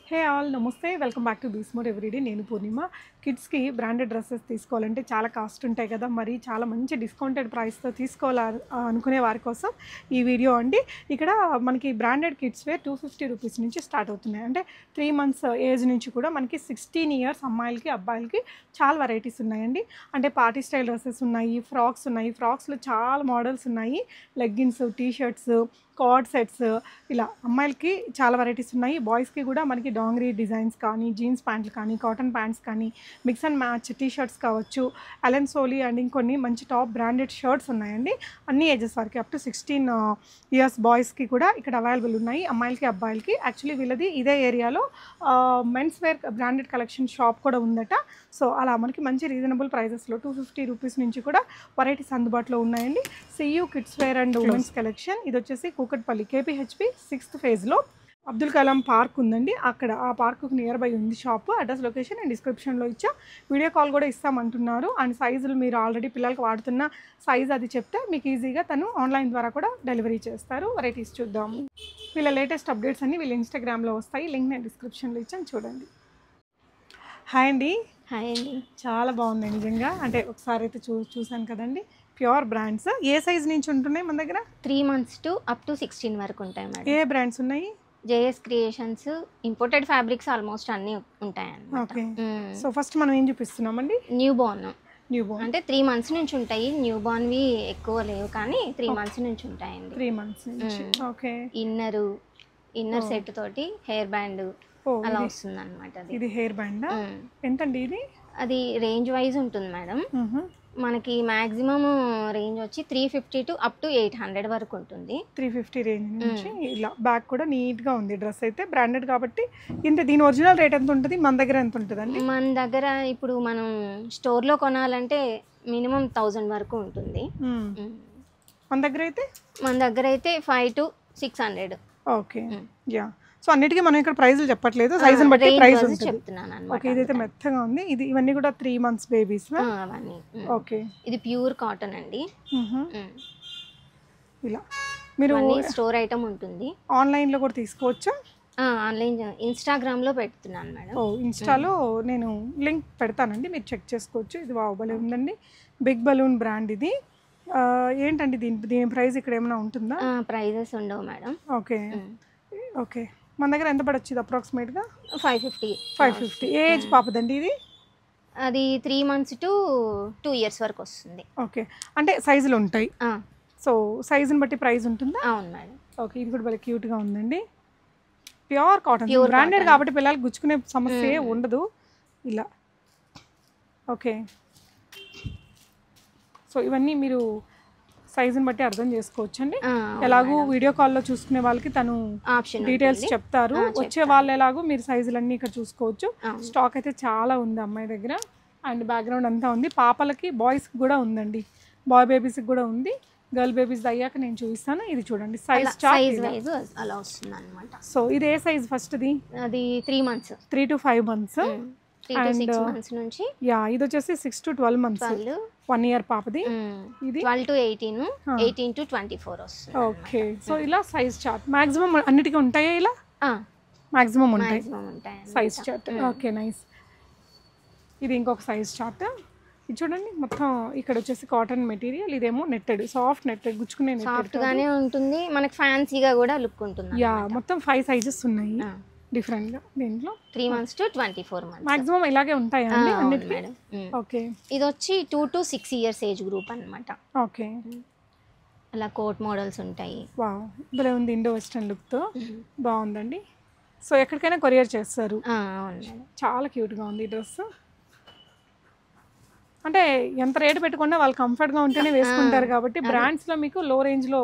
Hey all నమస్తే welcome back to బీస్మోర్ everyday. నేను పూర్ణిమ. కిడ్స్కి బ్రాండెడ్ డ్రెస్సెస్ తీసుకోవాలంటే చాలా కాస్ట్ ఉంటాయి కదా, మరి చాలా మంచి డిస్కౌంటెడ్ ప్రైస్తో అనుకునే వారి కోసం ఈ వీడియో అండి. ఇక్కడ మనకి బ్రాండెడ్ కిడ్స్ వేర్ 250 రూపీస్ నుంచి స్టార్ట్ అవుతున్నాయి. అంటే 3 months ఏజ్ నుంచి కూడా మనకి 16 years అమ్మాయిలకి అబ్బాయిలకి చాలా వెరైటీస్ ఉన్నాయండి. అంటే పార్టీ స్టైల్ డ్రెస్సెస్ ఉన్నాయి, ఫ్రాక్స్ ఉన్నాయి, ఫ్రాక్స్లో చాలా మోడల్స్ ఉన్నాయి, లెగ్గిన్స్, టీషర్ట్స్, కార్డ్ సెట్స్, ఇలా అమ్మాయిలకి చాలా వెరైటీస్ ఉన్నాయి. బాయ్స్కి కూడా మనకి డాంగ్రీ డిజైన్స్ కానీ, జీన్స్ ప్యాంట్లు కానీ, కాటన్ ప్యాంట్స్ కానీ, మిక్స్ అండ్ మ్యాచ్ టీషర్ట్స్ కావచ్చు, అలెన్ సోలీ అండ్ ఇంకొన్ని మంచి టాప్ బ్రాండెడ్ షర్ట్స్ ఉన్నాయండి. అన్ని ఏజెస్ వరకు అప్ టు 16 years బాయ్స్కి కూడా ఇక్కడ అవైలబుల్ ఉన్నాయి, అమ్మాయిలకి అబ్బాయిలకి. యాక్చువల్లీ వీళ్ళది ఇదే ఏరియాలో men's wear branded collection shop కూడా ఉందట. సో అలా మనకి మంచి రీజనబుల్ ప్రైజెస్లో 250 రూపీస్ నుంచి కూడా వెరైటీస్ అందుబాటులో ఉన్నాయండి. సియూ kids wear and women's collection. ఇది వచ్చేసి Kukatpally KPHP 6th phase Abdul Kalam park ఉందండి. అక్కడ ఆ పార్కు నియర్ బై ఉంది షాప్. అడ్రస్ లొకేషన్ అండ్ డిస్క్రిప్షన్లో ఇచ్చా. వీడియో కాల్ కూడా ఇస్తామంటున్నారు. అండ్ సైజులు మీరు ఆల్రెడీ పిల్లలకి వాడుతున్న సైజ్ అది చెప్తే మీకు ఈజీగా తను ఆన్లైన్ ద్వారా కూడా డెలివరీ చేస్తారు. వెరైటీస్ చూద్దాము. వీళ్ళ లేటెస్ట్ అప్డేట్స్ అన్ని వీళ్ళ ఇన్స్టాగ్రామ్లో వస్తాయి, లింక్ నేను డిస్క్రిప్షన్లో ఇచ్చాను, చూడండి. హాయ్ అండి. హాయ్ అండి. చాలా బాగుంది నిజంగా. అంటే ఒకసారి అయితే చూసాను కదండి. Pure brands. ఏ సైజ్ నుంచి ఉంటున్నాయి మన దగ్గర? 3 months to up to 16 వరకు ఉంటాయి మేడం. ఏ బ్రాండ్స్ ఉన్నాయి? JS creations, imported fabrics almost అన్నీ ఉంటాయండి. ఓకే. సో ఫస్ట్ మనం ఏం చూపిస్తున్నామండి? న్యూ బోర్న్ అంటే 3 months నుంచి ఉంటాయి. న్యూ బోర్న్వి ఎక్కువ లేవు కానీ 3 months నుంచి ఉంటాయండి. 3 months నుంచి. ఓకే. ఇన్నర్ సెట్ తోటి హెయిర్ బ్యాండ్ అలా వస్తుంది అనమాట. ఇది హెయిర్ బ్యాండ్ ఎంతండి? ఇది అది రేంజ్ వైజ్ ఉంటుంది మేడం. మనకి మాక్సిమం రేంజ్ వచ్చి 350 to up to 800 వరకు ఉంటుంది. 350 రేంజ్ నుంచి. ఇలా బ్యాక్ కూడా నీట్గా ఉంది. డ్రెస్ అయితే బ్రాండెడ్ కాబట్టి ఇంత. దీని ఒరిజినల్ రేట్ ఎంత ఉంటుంది? మన దగ్గర ఎంత ఉంటుందండి? మన దగ్గర ఇప్పుడు మనం స్టోర్లో కొనాలంటే మినిమం 1000 వరకు ఉంటుంది. మన దగ్గర అయితే 5 to 600. ఓకే. యా. సో అన్నిటికీ మనం ఇక్కడ ప్రైజులు చెప్పట్లేదు, సైజుని బట్టి ప్రైస్ చెప్తున్నాను. ఓకే. ఇదైతే మెత్తగా ఉంది. ఇవన్నీ కూడా 3 months బేబీస్. ఓకే. ఇది ప్యూర్ కాటన్ అండి. ఇలా మీరు స్టోర్ ఐటమ్ ఉంటుంది. ఆన్లైన్లో కూడా తీసుకోవచ్చా? ఆన్లైన్ ఇన్స్టాగ్రామ్లో పెడుతున్నాను మేడం. ఇన్స్టాలో నేను లింక్ పెడతానండి, మీరు చెక్ చేసుకోవచ్చు. ఇది బాహుబలి ఉందండి, బిగ్ బలూన్ బ్రాండ్. ఇది ఏంటండి దీని ప్రైస్ ఇక్కడ ఏమైనా ఉంటుందా? ప్రైజెస్ ఉండవు మేడం. ఓకే. ఓకే. మన దగ్గర ఎంత పడొచ్చింది అప్రాక్సిమేట్గా? 550. ఏ ఏజ్ పాపదండి ఇది? అది 3 months to 2 years వరకు వస్తుంది. ఓకే. అంటే సైజులు ఉంటాయి. సో సైజుని బట్టి ప్రైస్ ఉంటుందా? అవును మేడం. ఓకే. ఇది కూడా చాలా క్యూట్గా ఉందండి. ప్యూర్ కాటన్, బ్రాండెడ్ కాబట్టి పిల్లలు గుచ్చుకునే సమస్య ఉండదు. ఇలా. ఓకే. సో ఇవన్నీ మీరు సైజుని బట్టి అర్థం చేసుకోవచ్చండి. ఎలాగూ వీడియో కాల్లో చూసుకునే వాళ్ళకి తను డీటెయిల్స్ చెప్తారు. వచ్చే వాళ్ళు ఎలాగో మీరు సైజులన్నీ ఇక్కడ చూసుకోవచ్చు. స్టాక్ అయితే చాలా ఉంది అమ్మాయి దగ్గర. అండ్ బ్యాక్గ్రౌండ్ అంతా ఉంది. పాపలకి బాయ్స్కి కూడా ఉందండి, బాయ్ బేబీస్కి కూడా ఉంది. గర్ల్ బేబీస్ అయ్యాక నేను చూపిస్తాను. ఇది చూడండి, సైజ్ వైజ్ అలా వస్తుంది అనమాట. సో ఇది ఏ సైజ్ ఫస్ట్ది? అది 3 months, 3 to 5 months. 3 to 6 months నుంచి. యా. ఇది వచ్చేసి 6 to 12 months, 1 year పాపది. ఇది 12 to 18, 18 to 24 వస్తుంది. ఓకే. సో ఇలా సైజ్ చార్ట్ మాక్సిమం అన్నిటికీ ఉంటాయా? ఇలా మాక్సిమం ఉంటాయి సైజ్ చార్ట్. Okay, nice. ఇది ఇంకొక సైజ్ చార్ట్. ఇది చూడండి, మొత్తం ఇక్కడ వచ్చేసి కాటన్ మెటీరియల్, ఇదేమో నెట్టెడ్, సాఫ్ట్ నెట్టెడ్, గుచ్చుకునే సాఫ్ట్ గానే ఉంటుంది. మనకి ఫ్యాన్సీగా కూడా లుక్ ఉంటుంది. యా. మొత్తం 5 sizes ఉన్నాయి డిఫరెంట్గా దీంట్లో. 3 months to 24 months మాక్సిమం ఇలాగే ఉంటాయండి అన్నిటికీ. ఓకే. ఇది వచ్చి 2 to 6 years ఏజ్ గ్రూప్ అనమాట. ఓకే. అలా కోట్ మోడల్స్ ఉంటాయి. వావ్, భలే ఉంది. ఇండో వెస్టర్న్ లుక్తో బాగుందండి. సో ఎక్కడికైనా కొరియర్ చేస్తారు. చాలా క్యూట్గా ఉంది ఈ డ్రెస్. అంటే ఎంత రేటు పెట్టుకున్నా వాళ్ళు కంఫర్ట్గా ఉంటేనే వేసుకుంటారు కాబట్టి బ్రాండ్స్లో మీకు లో రేంజ్లో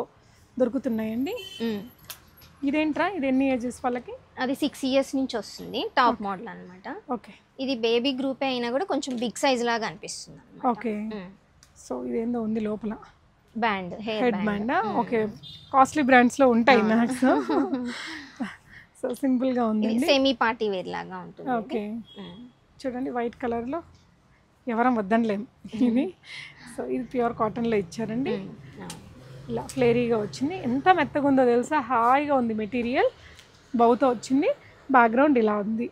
దొరుకుతున్నాయండి. ఇదేంట్రా? ఇది ఎన్ని ఏజెస్ వాళ్ళకి? అది 6 years నుంచి వస్తుంది. టాప్ మోడల్ అనమాట. ఓకే. ఇది బేబీ గ్రూప్ అయినా కూడా కొంచెం బిగ్ సైజ్ లాగా అనిపిస్తుంది అనమాట. ఓకే. సో ఇదేందో ఉంది లోపల band, head band. Okay. Costly బ్రాండ్స్లో ఉంటాయి మ్యాక్స్. సో సింపుల్గా ఉంది, సెమీ పార్టీ వేర్ లాగా ఉంటుంది. ఓకే. చూడండి, వైట్ కలర్లో ఎవరం వద్దనలేము ఇది. సో ఇది ప్యూర్ కాటన్లో ఇచ్చారండి. ఇలా ఫ్లేరీగా వచ్చింది. ఎంత మెత్తగా ఉందో తెలుసా, హాయిగా ఉంది మెటీరియల్. బౌతో వచ్చింది. బ్యాక్గ్రౌండ్ ఇలా ఉంది.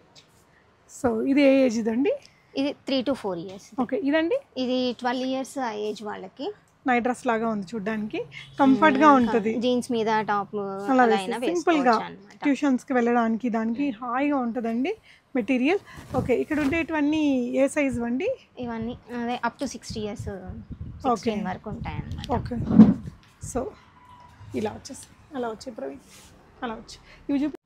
సో ఇది ఏ ఏజ్ ఇదండి? ఇది 3 to 4 years. ఓకే, ఇదండి ఇది 12 years ఆ ఏజ్ వాళ్ళకి. నైట్ డ్రెస్ లాగా ఉంది చూడడానికి, కంఫర్ట్గా ఉంటుంది. జీన్స్ మీద టాప్ అలా అలా అయినా సింపుల్గా వేసుకోవచ్చు అన్నమాట. ట్యూషన్స్కి వెళ్ళడానికి దానికి హాయిగా ఉంటుందండి మెటీరియల్. ఓకే, ఇక్కడ ఉండేటివన్నీ ఏ సైజ్ అండి? ఇవన్నీ అదే అప్ టు 60 years 16 వరకు ఉంటాయి అన్నమాట. ఓకే, సో ఇలా వచ్చేసి అలా వచ్చాయి ప్రవీణ్, అలా వచ్చి ఇవి చూపి.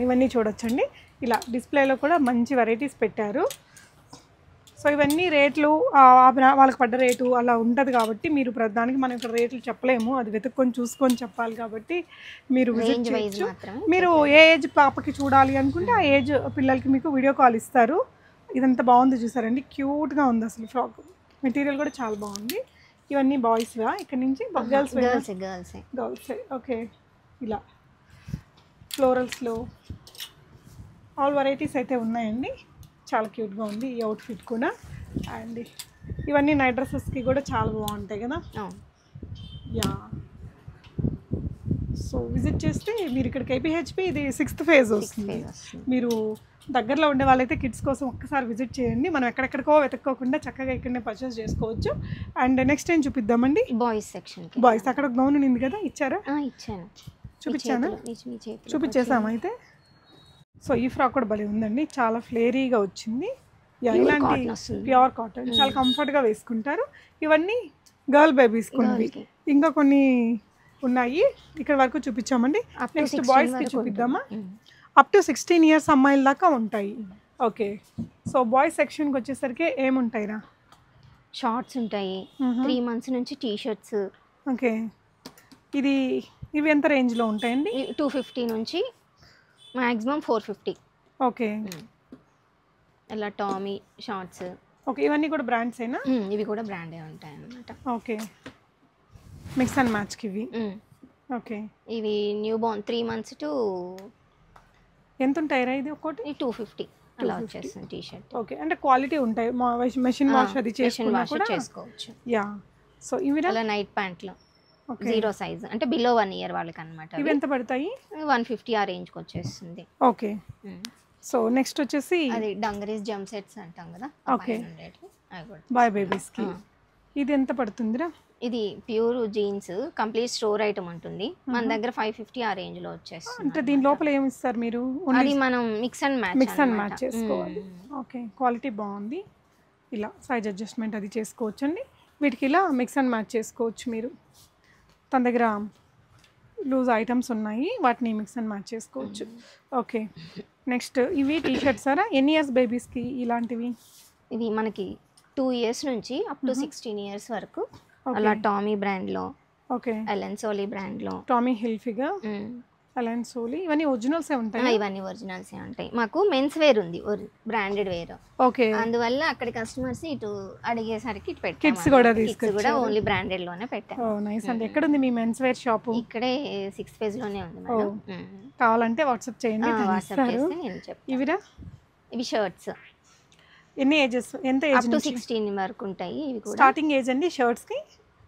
ఇవన్నీ చూడొచ్చండి. ఇలా డిస్ప్లేలో కూడా మంచి వెరైటీస్ పెట్టారు. సో ఇవన్నీ రేట్లు వాళ్ళకి పడ్డ రేటు అలా ఉంటుంది కాబట్టి మీరు ప్రధానికి మనం ఇక్కడ రేట్లు చెప్పలేము, అది వెతుక్కొని చూసుకొని చెప్పాలి కాబట్టి మీరు విజిట్ చేయొచ్చు. మీరు ఏ ఏజ్ పాపకి చూడాలి అనుకుంటే ఆ ఏజ్ పిల్లలకి మీకు వీడియో కాల్ ఇస్తారు. ఇదంతా బాగుంది చూసారండి, క్యూట్గా ఉంది అసలు. ఫ్రాక్ మెటీరియల్ కూడా చాలా బాగుంది. ఇవన్నీ బాయ్స్గా, ఇక్కడ నుంచి గర్ల్సే. ఓకే, ఇలా ఫ్లోరల్స్లో ఆల్ వెరైటీస్ అయితే ఉన్నాయండి. చాలా క్యూట్గా ఉంది ఈ అవుట్ఫిట్ కూడా. అండ్ ఇవన్నీ నైట్ డ్రెస్సెస్కి కూడా చాలా బాగుంటాయి కదా. యా, సో విజిట్ చేస్తే మీరు ఇక్కడ కేపీహెచ్పి ఇది 6th phase వస్తుంది. మీరు దగ్గరలో ఉండే వాళ్ళైతే కిడ్స్ కోసం ఒక్కసారి విజిట్ చేయండి. మనం ఎక్కడెక్కడికో వెతుక్కోకుండా చక్కగా ఇక్కడనే పర్చేస్ చేసుకోవచ్చు. అండ్ నెక్స్ట్ ఏం చూపిద్దామండి? Boys section. బాయ్స్ అక్కడ గౌన్ ఉంది కదా, ఇచ్చారా? ఇచ్చాను, చూపించాను, చూపించేసాము అయితే. సో ఈ ఫ్రాక్ కూడా భలే ఉందండి, చాలా ఫ్లేరీగా వచ్చింది. ఇలాంటి ప్యూర్ కాటన్, చాలా కంఫర్ట్గా వేసుకుంటారు. ఇవన్నీ గర్ల్ బేబీస్ కొన్ని, ఇంకా కొన్ని ఉన్నాయి. ఇక్కడ వరకు చూపించామండి. నెక్స్ట్ బాయ్స్కి చూపిద్దామా? అప్ టు 16 years అమ్మాయిల దాకా ఉంటాయి. ఓకే, సో బాయ్స్ సెక్షన్కి వచ్చేసరికి ఏముంటాయిరా? షార్ట్స్ ఉంటాయి, 3 months నుంచి టీ షర్ట్స్. ఓకే, ఇవి ఎంత రేంజ్లో ఉంటాయండి? 250 నుంచి మ్యాక్సిమం 450. ఓకే, ఇలా టామీ షార్ట్స్. ఓకే, ఇవన్నీ కూడా బ్రాండ్సేనా? ఇవి కూడా బ్రాండే ఉంటాయి అన్నమాట. ఓకే, మిక్స్ అండ్ మ్యాచ్కి ఇవి. ఓకే, ఇవి న్యూ బోర్న్ 3 months టు ఎంత ఉంటాయిరా? ఇది ఒకటి 250 అలా వచ్చేస్తుంది టీ షర్ట్. ఓకే, అంటే క్వాలిటీ ఉంటాయి, మెషిన్ వాష్ అది చేసుకోవచ్చు. యా, సో ఇవి అలా నైట్ ప్యాంట్లు 0 size, అంటే బిలో 1 year వాళ్ళకి అనమాట. ఇవి ఎంత పడతాయి? 150 ఆ రేంజ్కి వచ్చేస్తుంది. ఓకే, సో నెక్స్ట్ వచ్చేసి అది డంగరీస్ జంప్ సెట్స్ అంటాం కదా. ఓకే, బాయ్ బేబీస్కి ఇది ఎంత పడుతుందిరా? ఇది pure jeans complete store item ఉంటుంది మన దగ్గర. 550 ఆ రేంజ్ లో వచ్చేస్తుంది. అంటే దీని లోపల ఏమి ఇస్తారు మీరు? అది మనం మిక్స్ అండ్ మ్యాచ్ చేసుకోవాలి. ఓకే, క్వాలిటీ బాగుంది. ఇలా సైజ్ అడ్జస్ట్మెంట్ అది చేసుకోవచ్చు అండి. వీటికి ఇలా మిక్స్ అండ్ మ్యాచ్ చేసుకోవచ్చు మీరు. తన దగ్గర లూజ్ ఐటమ్స్ ఉన్నాయి, వాటిని మిక్స్ అండ్ మ్యాచ్ చేసుకోవచ్చు. ఓకే, నెక్స్ట్ ఇవి టీ షర్ట్స్ సారా? ఎన్ని ఇయర్స్ బేబీస్కి ఇలాంటివి? ఇవి మనకి 2 years నుంచి అప్ టు 16 years వరకు. అలా టామీ బ్రాండ్లో, ఓకే, ఎలెన్ సోలీ బ్రాండ్లో, టామీ హిల్ఫిగర్, ఎలెన్ సోలీ, ఇవన్నీ ఒరిజినల్సే ఉంటాయి. ఇవన్నీ ఒరిజినల్సే ఉంటాయి. మాకు మెన్స్ వేర్ ఉంది, బ్రాండెడ్ వేర్. ఓకే, అందువల్ల అక్కడ కస్టమర్స్ ఇటు అడిగేసరికి ఇటు పెట్టాము. కిడ్స్ కూడా ఓన్లీ బ్రాండెడ్ లోనే పెట్టాము. నైస్ అండి. ఎక్కడ ఉంది మీ మెన్స్ వేర్ షాప్? ఇక్కడే 6th phase లోనే ఉంది మేడం. కావాలంటే వాట్సాప్ చేయండి. వాట్సాప్ చేస్తే నేను చెప్తాను. ఇవిరా? ఇవి షర్ట్స్ ఎన్ని ఏజెస్? ఎంత ఏజ్? అప్ టు 16 వరకు ఉంటాయి. ఇవి కూడా స్టార్టింగ్ ఏజ్ అండి షర్ట్స్ కి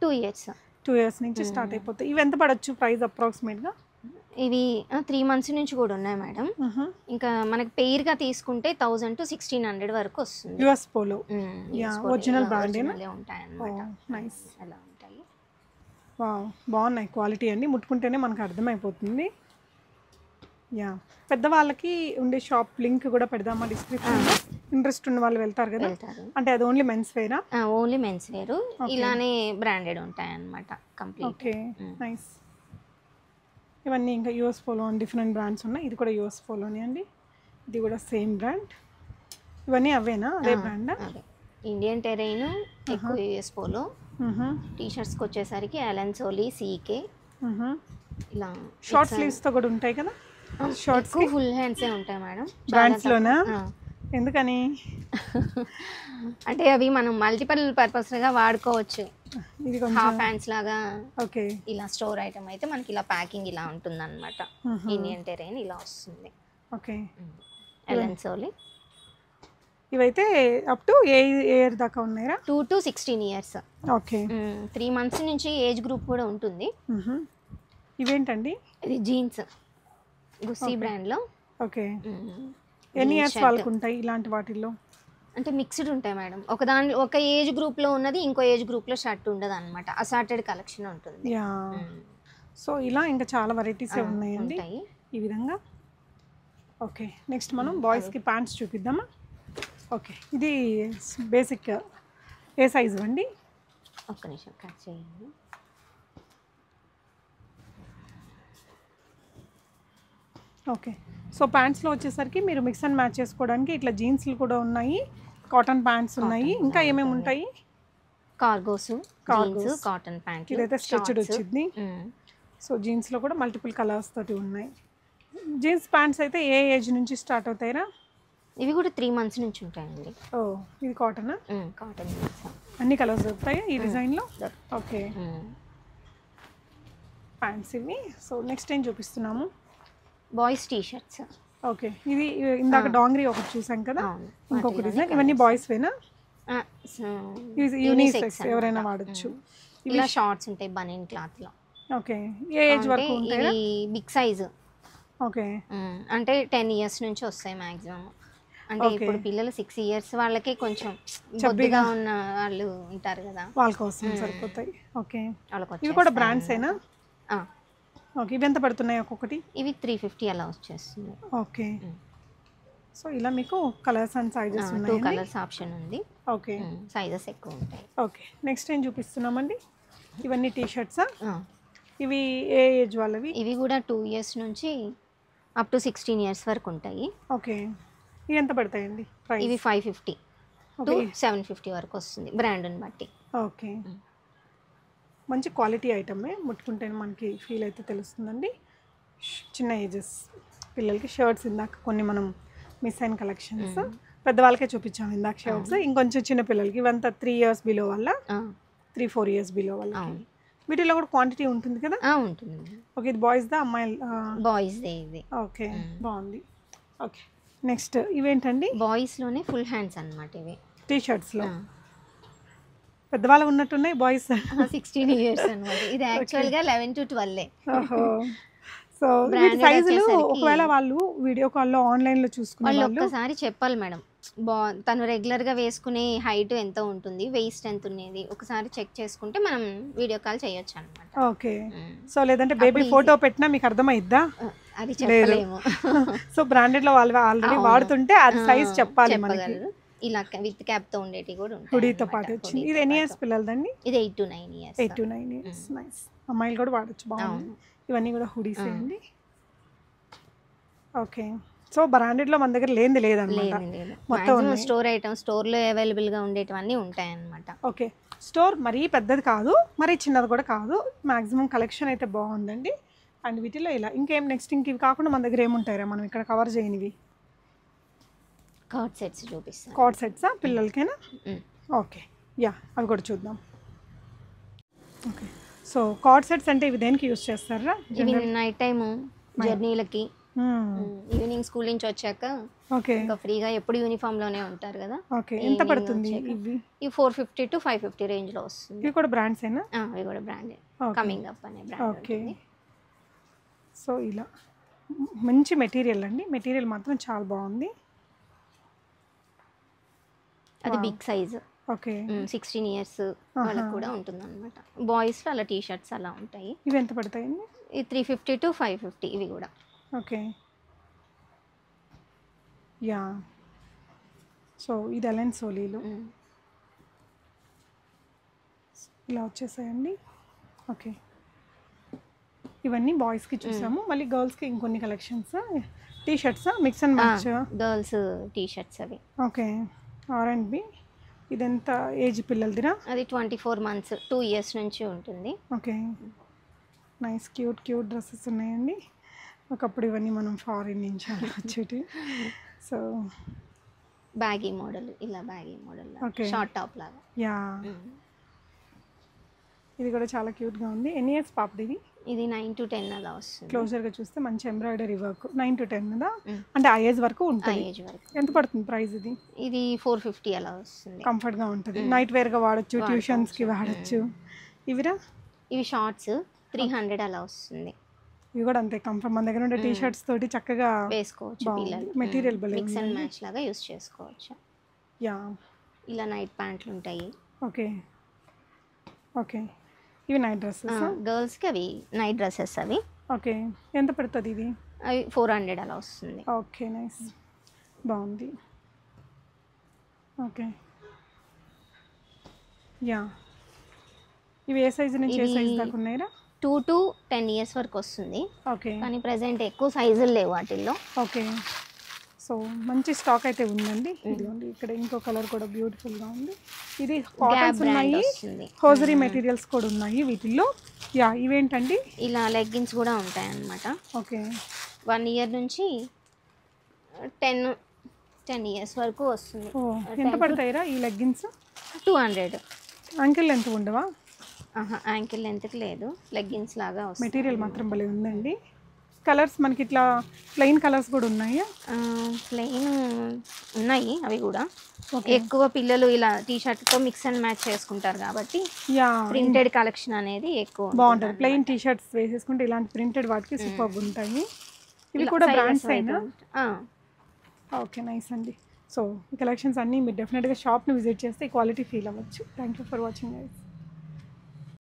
2 years. 2 years నుంచి స్టార్ట్ అయిపోతాయి. ఇవి ఎంత పడొచ్చు ప్రైస్ అప్రాక్సిమేట్ గా? ఇవి 3 months నుంచి కూడా ఉన్నాయి మేడం. ఇంకా మనకి పెయిర్ గా తీసుకుంటే 1000 to 1600 వరకు వస్తుంది. యుఎస్ పోలో ఒరిజినల్ బ్రాండ్ ఉంటాయి అన్నమాట. నైస్, అలా ఉంటాయి. వావ్, బాగున్నాయి క్వాలిటీ అండి, ముట్టుకుంటేనే మనకు అర్థమైపోతుంది. యా, పెద్దవాళ్ళకి ఉండే షాప్ లింక్ కూడా పెడదామా డిస్క్రిప్షన్లో? ఇంట్రెస్ట్ ఉన్న వాళ్ళు వెళ్తారు కదా. అంటే అది ఓన్లీ మెన్స్ వేరా? ఓన్లీ మెన్స్ వేరు. ఇలానే బ్రాండెడ్ ఉంటాయి అన్నమాట కంప్లీట్. Okay, nice. ఇవన్నీ ఇంకా యూఎస్ పోలో అని డిఫరెంట్ బ్రాండ్స్ ఉన్నాయి. ఇది కూడా యూఎస్ పోలోనే అండి, ఇది కూడా సేమ్ బ్రాండ్. ఇవన్నీ అవేనా? అదే బ్రాండా? ఇండియన్ టెరైన్, ఎక్కువ యూఎస్ పోలో. టీ షర్ట్స్కి వచ్చేసరికి ఎలెన్ సోలీ, సీకే. ఇలా షార్ట్ స్లీవ్స్తో కూడా ఉంటాయి కదా. షార్ట్స్ ఫుల్ హ్యాండ్సే ఉంటాయి మేడం బ్రాండ్స్లోనా? ఎందుకని? అంటే అవి మనం మల్టిపుల్ పర్పస్గా వాడుకోవచ్చు. ఇది హాఫ్ హ్యాండ్స్ లాగా. ఓకే, ఇలా స్టోర్ ఐటమ్ అయితే మనకి ఇలా ప్యాకింగ్ ఇలా ఉంటుంది అనమాట. ఇండియన్ టెరైన్ ఇలా వస్తుంది. Okay, Allen Solly. ఇవైతే అప్ టు ఏ ఇయర్ దాకా ఉన్నాయా? 2 to 16 years. ఓకే, 3 months నుంచి ఏజ్ గ్రూప్ కూడా ఉంటుంది. ఇవేంటండి? ఇది జీన్స్ గుస్సీ బ్రాండ్లో. ఓకే. ఎన్ని ఇయర్స్ వాళ్ళకు ఉంటాయి ఇలాంటి వాటిల్లో? అంటే మిక్స్డ్ ఉంటాయి మేడం. ఒక ఏజ్ గ్రూప్లో ఉన్నది ఇంకో ఏజ్ గ్రూప్లో షర్ట్ ఉండదు అనమాట. అసార్టెడ్ కలెక్షన్ ఉంటుంది. యా. సో ఇలా ఇంకా చాలా వెరైటీస్ ఉన్నాయండి ఈ విధంగా. ఓకే, నెక్స్ట్ మనం బాయ్స్కి ప్యాంట్స్ చూపిద్దామా? ఓకే, ఇది బేసిక్ ఏ సైజు అండి? ఒక్క నిమిషం కట్ చేయండి. ఓకే, సో ప్యాంట్స్లో వచ్చేసరికి మీరు మిక్స్ అండ్ మ్యాచ్ చేసుకోవడానికి ఇట్లా జీన్స్లు కూడా ఉన్నాయి, కాటన్ ప్యాంట్స్ ఉన్నాయి, ఇంకా ఏమేమి ఉంటాయి? Cargos, jeans, cotton pant. ఇదైతే స్ట్రెచ్డ్ వచ్చింది. సో జీన్స్లో కూడా మల్టిపుల్ కలర్స్ తోటి ఉన్నాయి. జీన్స్ ప్యాంట్స్ అయితే ఏ ఏజ్ నుంచి స్టార్ట్ అవుతాయిరా? ఇవి కూడా 3 months నుంచి ఉంటాయండి. ఓ, ఇది కాటనా? కాటన్. అన్ని కలర్స్ దొరుకుతాయి ఈ డిజైన్లో? ఓకే, ప్యాంట్స్ ఇవి. సో నెక్స్ట్ ఏం చూపిస్తున్నాము? Boys T shirts. ఓకే, ఇది ఇందాక డాంగ్రీ ఒకటి చూసాం కదా, ఇంకొక డిజైన్. ఇవన్నీ బాయ్స్ వేనా? యూనిసెక్స్, ఎవరైనా వాడచ్చు. ఇలా షార్ట్స్ ఉంటాయి బనీన్ క్లాత్ లో. ఓకే, ఏ ఏజ్ వరకు ఉంటాయి? Big size. ఓకే, అంటే 10 years నుంచి వస్తాయి మాక్సిమం. అంటే ఇప్పుడు పిల్లలు 6 years వాళ్ళకి కొంచెం బొద్దుగా ఉన్న వాళ్ళు ఉంటారు కదా, వాళ్ళ కోసం సరిపోతాయి. ఓకే, ఇవి కూడా బ్రాండ్స్ ఏనా? ఓకే, ఇవి ఎంత పడుతున్నాయి ఒక్కొక్కటి? ఇవి 350 అలా వచ్చేస్తుంది. ఓకే, సో ఇలా మీకు కలర్స్ అండ్ సైజెస్ ఉన్నాయి. 2 కలర్స్ ఆప్షన్ ఉంది. ఓకే, సైజెస్ ఎక్కువ ఉంటాయి. ఓకే, నెక్స్ట్ ఏం చూపిస్తున్నామండి? ఇవన్నీ టీ షర్ట్సా? ఇవి ఏ ఏజ్ వాళ్ళవి? ఇవి కూడా 2 years నుంచి అప్ టు 16 years వరకు ఉంటాయి. ఓకే, ఇవి ఎంత పడతాయండి ప్రైస్? ఇవి 550 to 750 వరకు వస్తుంది బ్రాండ్ని బట్టి. ఓకే, మంచి క్వాలిటీ ఐటమే, ముట్టుకుంటే మనకి ఫీల్ అయితే తెలుస్తుందండి. చిన్న ఏజెస్ పిల్లలకి షర్ట్స్ ఇందాక కొన్ని మనం మిస్ అయిన కలెక్షన్స్, పెద్దవాళ్ళకే చూపించాము ఇందాక షర్ట్స్. ఇంకొంచెం చిన్న పిల్లలకి ఇవంతా 3 years బిలో వల్ల, 3-4 years బిలో వల్ల. వీటిలో కూడా క్వాంటిటీ ఉంటుంది కదా? ఉంటుంది. ఓకే, ఇది బాయ్స్ దా అమ్మాయి? బాయ్స్ దే ఇది. ఓకే, బాగుంది. ఓకే, నెక్స్ట్ ఇవేంటండి? బాయ్స్ లోనే ఫుల్ హ్యాండ్స్ అన్నమాట ఇవి. టీ షర్ట్స్ లో పెద్దవాళ్ళు ఉన్నట్టున్నాయి బాయ్స్. 16 years అన్నమాట. ఇది యాక్చువల్ గా 11 to 12. సో సైజులు ఒకవేళ వాళ్ళు వీడియో కాల్లో ఆన్లైన్లో చూసుకునే వాళ్ళు ఒక్కసారి చెప్పాలి మేడం, తను రెగ్యులర్గా వేసుకునే హైట్ ఎంత ఉంటుంది, వెయిస్ట్ ఎంత ఉన్నది ఒకసారి చెక్ చేసుకుంటే మనం వీడియో కాల్ చేయొచ్చు అనమాట. ఓకే, సో లేదంటే బేబీ ఫోటో పెట్టినా మీకు అర్థమైద్దా? అది చెప్పలేము. సో బ్రాండెడ్లో వాళ్ళు ఆల్రెడీ వాడుతుంటే అది సైజ్ చెప్పాలి మనకి. ఇలా విత్ క్యాప్ తో ఉండేటి కూడా ఉంటాయి. హుడీతో పాటు వచ్చింది. ఇది ఎన్ని ఇయర్స్ పిల్లలదండి? ఇది 8 to 9 years. 8 to 9 years. Nice, అమ్మాయిలు కూడా వాడచ్చు. బాగుంది. ఇవన్నీ కూడా హుడీస్ అండి. ఓకే, సో బ్రాండెడ్లో మన దగ్గర లేదన్నమాట. మొత్తం స్టోర్ ఐటమ్స్, స్టోర్లో అవైలబుల్గా ఉండేటివన్నీ ఉంటాయి అన్నమాట. ఓకే, స్టోర్ మరీ పెద్దది కాదు, మరీ చిన్నది కూడా కాదు, మ్యాక్సిమం కలెక్షన్ అయితే బాగుందండి. అండ్ వీటిలో ఇలా ఇంకేం నెక్స్ట్ ఇంక ఇవి కాకుండా మన దగ్గర ఏముంటాయరా మనం ఇక్కడ కవర్ చేయనివి? కార్డ్ సెట్స్ చూపిస్తాను. కార్డ్ సెట్సా పిల్లలకేనా? ఓకే, యా, అవి కూడా చూద్దాం. ఓకే, సో కార్డ్ సెట్స్ అంటే ఇవి దేనికి యూజ్ చేస్తారా? ఇవి నైట్ టైము జర్నీలకి, ఈవినింగ్ స్కూల్ నుంచి వచ్చాక ఓకే ఇంకా ఫ్రీగా ఎప్పుడు యూనిఫామ్ లోనే ఉంటారు కదా. ఓకే, ఎంత పడుతుంది ఇవి? ఇవి 450 to 550 రేంజ్ లో వస్తుంది. ఇవి కూడా బ్రాండ్స్ ఏనా? ఇవి కూడా బ్రాండ్, కమింగ్ అప్ అనే బ్రాండ్. ఓకే, సో ఇలా మంచి మెటీరియల్ అండి, మెటీరియల్ మాత్రం చాలా బాగుంది. అది బిగ్ సైజ్. ఓకే, 16 years వాళ్ళకి కూడా ఉంటుంది అనమాట. బాయ్స్లో అలా టీ షర్ట్స్ అలా ఉంటాయి. ఇవి ఎంత పడతాయండి? ఇది 350 to 550 ఇవి కూడా. ఓకే, యా, సో ఇది అలెన్ సోలీలు ఇలా వచ్చేసాయండి. ఓకే, ఇవన్నీ బాయ్స్కి చూసాము. మళ్ళీ గర్ల్స్కి ఇంకొన్ని కలెక్షన్స్. T shirts mix and match girls T shirts అవి. Okay, R&B. ఇదెంత ఏజ్ పిల్లలదిరా? అది 24 months, 2 years నుంచి ఉంటుంది. ఓకే, నైస్ క్యూట్ డ్రెస్సెస్ ఉన్నాయండి. ఒకప్పుడు ఇవన్నీ మనం ఫారిన్ నుంచి వచ్చేటి. సో బ్యాగీ మోడల్, ఇలా బ్యాగీ మోడల్, షార్ట్ టాప్ లాగా. యా, ఇది కూడా చాలా క్యూట్గా ఉంది. ఎన్ని ఇయర్స్ పాపది ఇది? ఇది 9 to 10 అలా వస్తుంది. క్లోజర్గా చూస్తే మంచి ఎంబ్రాయిడరీ వర్క్. 9 to 10 కదా, అంటే ఆ ఏజ్ వరకు ఉంటుంది. ఎంత పడుతుంది ప్రైస్ ఇది? ఇది 450 అలా వస్తుంది. కంఫర్ట్గా ఉంటుంది, నైట్ వేర్గా వాడచ్చు, ట్యూషన్స్కి వాడచ్చు. ఇవిరా? ఇవి షార్ట్స్ 300 అలా వస్తుంది. ఇవి కూడా అంతే కంఫర్ట్, మన దగ్గర ఉండే టీ షర్ట్స్ తోటి చక్కగా వేసుకోవచ్చు బాగుంది. పిల్లలు. మెటీరియల్ భలే మిక్స్ అండ్ ఉందండి. మ్యాచ్ లాగా యూస్ చేసుకోవచ్చు. యా ఇలా నైట్ ప్యాంట్లు ఉంటాయి. Okay okay. ఇవి నైట్ డ్రెస్సెస్. గర్ల్స్కి అవి నైట్ డ్రెస్సెస్ అవి. ఓకే, ఎంత పడుతుంది ఇది? అవి 400 అలా వస్తుంది. ఓకే నైస్, బాగుంది. ఓకే యా, ఇవి ఏ సైజు నుంచి ఏ సైజ్ దాకా ఉన్నాయిరా? 2 to 10 years వరకు వస్తుంది. ఓకే కానీ ప్రజెంట్ ఎక్కువ సైజులు లేవు వాటిల్లో. ఓకే, సో మంచి స్టాక్ అయితే ఉందండి. ఇదిగోండి ఇక్కడ ఇంకో కలర్ కూడా బ్యూటిఫుల్గా ఉంది. ఇది కాటన్స్ ఉన్నాయి, వస్తుంది. హోజరీ మెటీరియల్స్ కూడా ఉన్నాయి వీటిల్లో. యా, ఇవేంటండి? ఇలా లెగ్గిన్స్ కూడా ఉంటాయి అన్నమాట. ఓకే 1 year నుంచి 10 years వరకు వస్తుంది. ఓ, ఎంత పడతాయిరా ఈ లెగ్గిన్స్? 200. అంకిల్ ఎంత ఉండవా? యాంకిల్ లెంత్కి లేదు, లెగ్గిన్స్ లాగా వస్తుంది. మెటీరియల్ మాత్రం భలే ఉందండి. కలర్స్ మనకి ఇట్లా ప్లెయిన్ కలర్స్ కూడా ఉన్నాయా? ప్లెయిన్ ఉన్నాయి అవి కూడా. ఓకే ఎక్కువ పిల్లలు ఇలా టీ షర్ట్తో మిక్స్ అండ్ మ్యాచ్ చేసుకుంటారు కాబట్టి యా, ప్రింటెడ్ కలెక్షన్ అనేది ఎక్కువ బాగుంటుంది. ప్లెయిన్ టీ షర్ట్స్ వేసేసుకుంటే ఇలాంటి ప్రింటెడ్ వాటికి సూపర్ ఉంటాయి. ఇవి కూడా బ్రాండ్స్ అయినా? ఓకే నైస్ అండి. సో ఈ కలెక్షన్స్ అన్నీ మీరు డెఫినెట్గా షాప్ని విజిట్ చేస్తే క్వాలిటీ ఫీల్ అవ్వచ్చు. Thank you for watching guys.